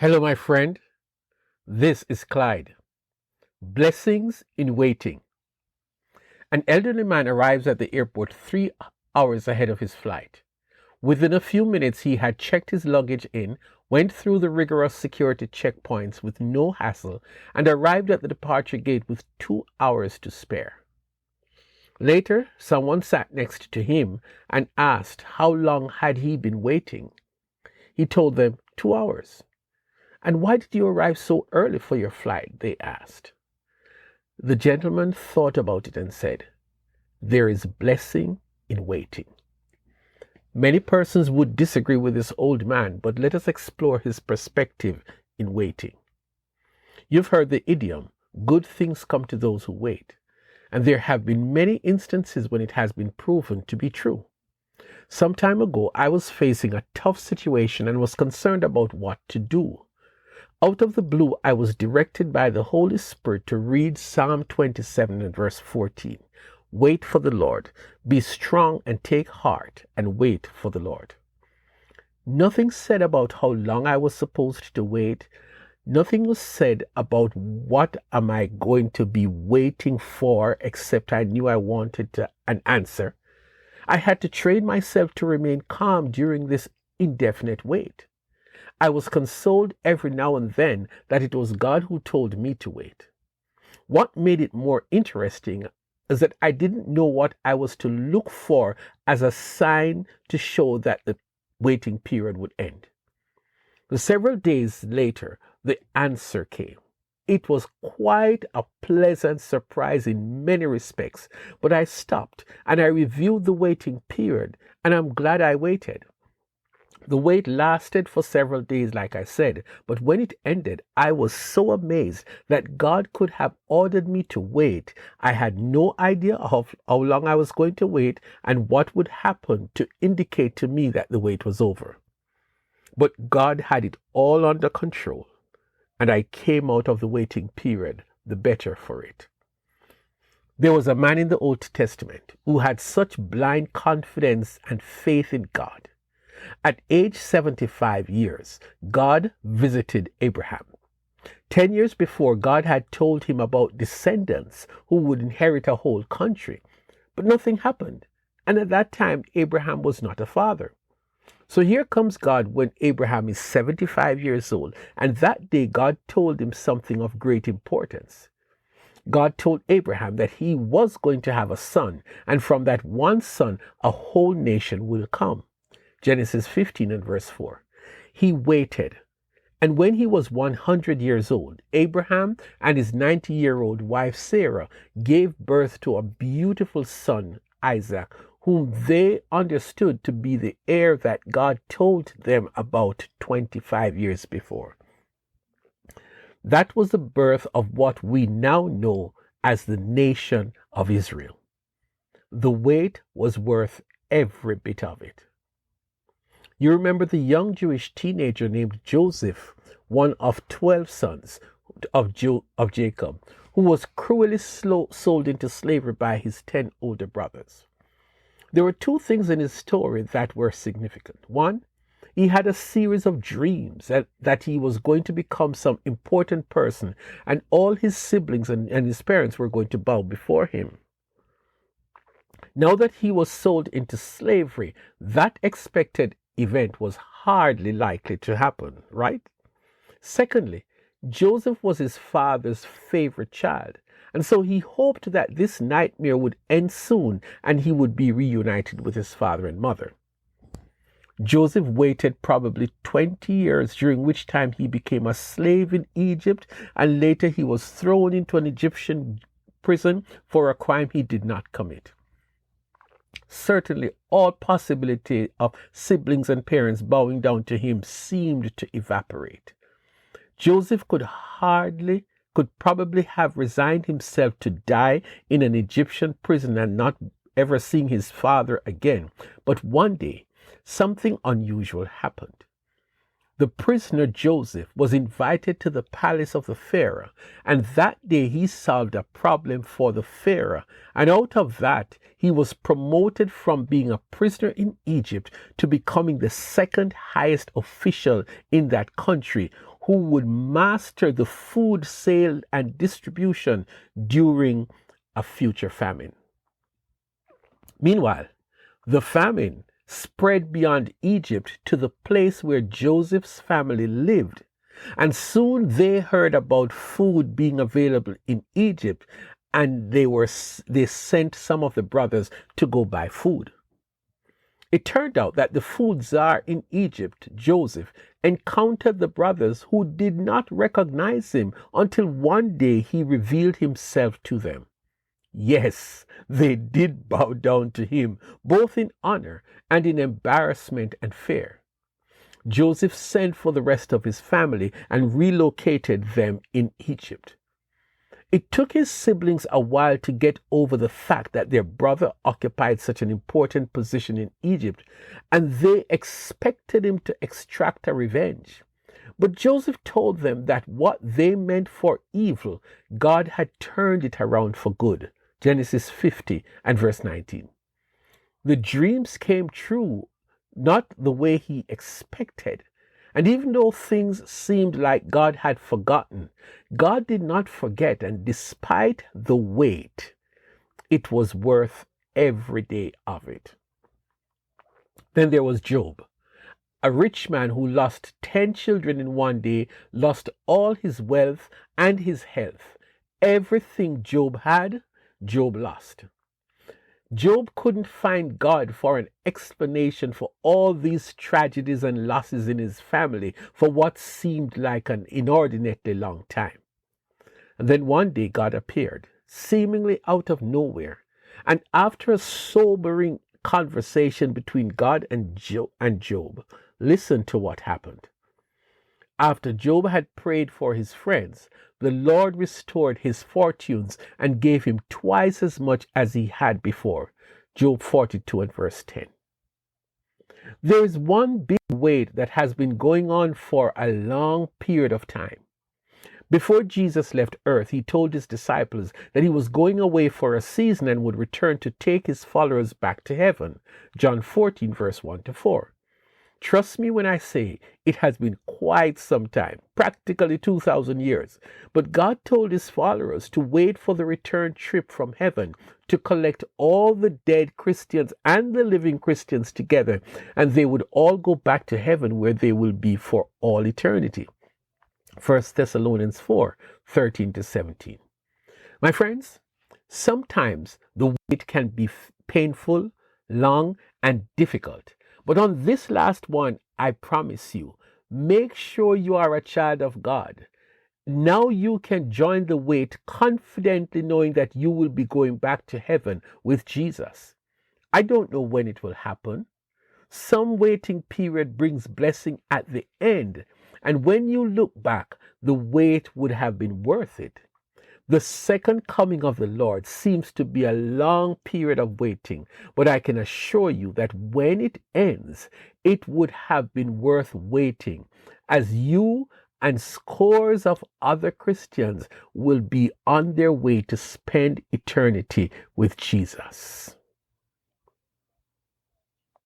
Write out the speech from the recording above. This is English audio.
Hello, my friend. This is Clyde. Blessings in waiting. An elderly man arrives at the airport 3 hours ahead of his flight. Within a few minutes, he had checked his luggage in, went through the rigorous security checkpoints with no hassle, and arrived at the departure gate with 2 hours to spare. Later, someone sat next to him and asked how long had he been waiting. He told them 2 hours. "And why did you arrive so early for your flight?" they asked. The gentleman thought about it and said, "There is blessing in waiting." Many persons would disagree with this old man, but let us explore his perspective in waiting. You've heard the idiom, "Good things come to those who wait," and there have been many instances when it has been proven to be true. Some time ago, I was facing a tough situation and was concerned about what to do. Out of the blue, I was directed by the Holy Spirit to read Psalm 27 and verse 14. Wait for the Lord. Be strong and take heart and wait for the Lord. Nothing said about how long I was supposed to wait. Nothing was said about what am I going to be waiting for, except I knew I wanted an answer. I had to train myself to remain calm during this indefinite wait. I was consoled every now and then that it was God who told me to wait. What made it more interesting is that I didn't know what I was to look for as a sign to show that the waiting period would end. Several days later, the answer came. It was quite a pleasant surprise in many respects, but I stopped and I reviewed the waiting period, and I'm glad I waited. The wait lasted for several days, like I said, but when it ended, I was so amazed that God could have ordered me to wait. I had no idea of how long I was going to wait and what would happen to indicate to me that the wait was over. But God had it all under control, and I came out of the waiting period the better for it. There was a man in the Old Testament who had such blind confidence and faith in God. At age 75 years, God visited Abraham. 10 years before, God had told him about descendants who would inherit a whole country, but nothing happened. And at that time, Abraham was not a father. So here comes God when Abraham is 75 years old, and that day God told him something of great importance. God told Abraham that he was going to have a son, and from that one son, a whole nation will come. Genesis 15 and verse 4. He waited, and when he was 100 years old, Abraham and his 90-year-old wife Sarah gave birth to a beautiful son, Isaac, whom they understood to be the heir that God told them about 25 years before. That was the birth of what we now know as the nation of Israel. The wait was worth every bit of it. You remember the young Jewish teenager named Joseph, one of 12 sons of Jacob, who was cruelly sold into slavery by his 10 older brothers. There were two things in his story that were significant. One, he had a series of dreams that he was going to become some important person, and all his siblings and his parents were going to bow before him. Now that he was sold into slavery, that expected event was hardly likely to happen, right? Secondly, Joseph was his father's favorite child, and so he hoped that this nightmare would end soon and he would be reunited with his father and mother. Joseph waited probably 20 years, during which time he became a slave in Egypt, and later he was thrown into an Egyptian prison for a crime he did not commit. Certainly, all possibility of siblings and parents bowing down to him seemed to evaporate. Joseph could probably have resigned himself to die in an Egyptian prison and not ever seeing his father again. But one day, something unusual happened. The prisoner Joseph was invited to the palace of the Pharaoh, and that day he solved a problem for the Pharaoh, and out of that he was promoted from being a prisoner in Egypt to becoming the second highest official in that country, who would master the food sale and distribution during a future famine. Meanwhile, the famine spread beyond Egypt to the place where Joseph's family lived, and soon they heard about food being available in Egypt, and they sent some of the brothers to go buy food. It turned out that the food czar in Egypt, Joseph, encountered the brothers who did not recognize him until one day he revealed himself to them. Yes, they did bow down to him, both in honor and in embarrassment and fear. Joseph sent for the rest of his family and relocated them in Egypt. It took his siblings a while to get over the fact that their brother occupied such an important position in Egypt, and they expected him to extract a revenge. But Joseph told them that what they meant for evil, God had turned it around for good. Genesis 50 and verse 19. The dreams came true, not the way he expected. And even though things seemed like God had forgotten, God did not forget, and despite the wait, it was worth every day of it. Then there was Job, a rich man who lost 10 children in one day, lost all his wealth and his health. Everything Job had, Job lost. Job couldn't find God for an explanation for all these tragedies and losses in his family for what seemed like an inordinately long time. And then one day God appeared, seemingly out of nowhere, and after a sobering conversation between God and Job, listen to what happened. After Job had prayed for his friends, the Lord restored his fortunes and gave him twice as much as he had before. Job 42 and verse 10. There is one big wait that has been going on for a long period of time. Before Jesus left earth, he told his disciples that he was going away for a season and would return to take his followers back to heaven. John 14 verse 1 to 4. Trust me when I say it has been quite some time, practically 2,000 years. But God told his followers to wait for the return trip from heaven to collect all the dead Christians and the living Christians together, and they would all go back to heaven where they will be for all eternity. 1 Thessalonians 4, 13 to 17. My friends, sometimes the wait can be painful, long, and difficult. But on this last one, I promise you, make sure you are a child of God. Now you can join the wait confidently knowing that you will be going back to heaven with Jesus. I don't know when it will happen. Some waiting period brings blessing at the end, and when you look back, the wait would have been worth it. The second coming of the Lord seems to be a long period of waiting, but I can assure you that when it ends, it would have been worth waiting, as you and scores of other Christians will be on their way to spend eternity with Jesus.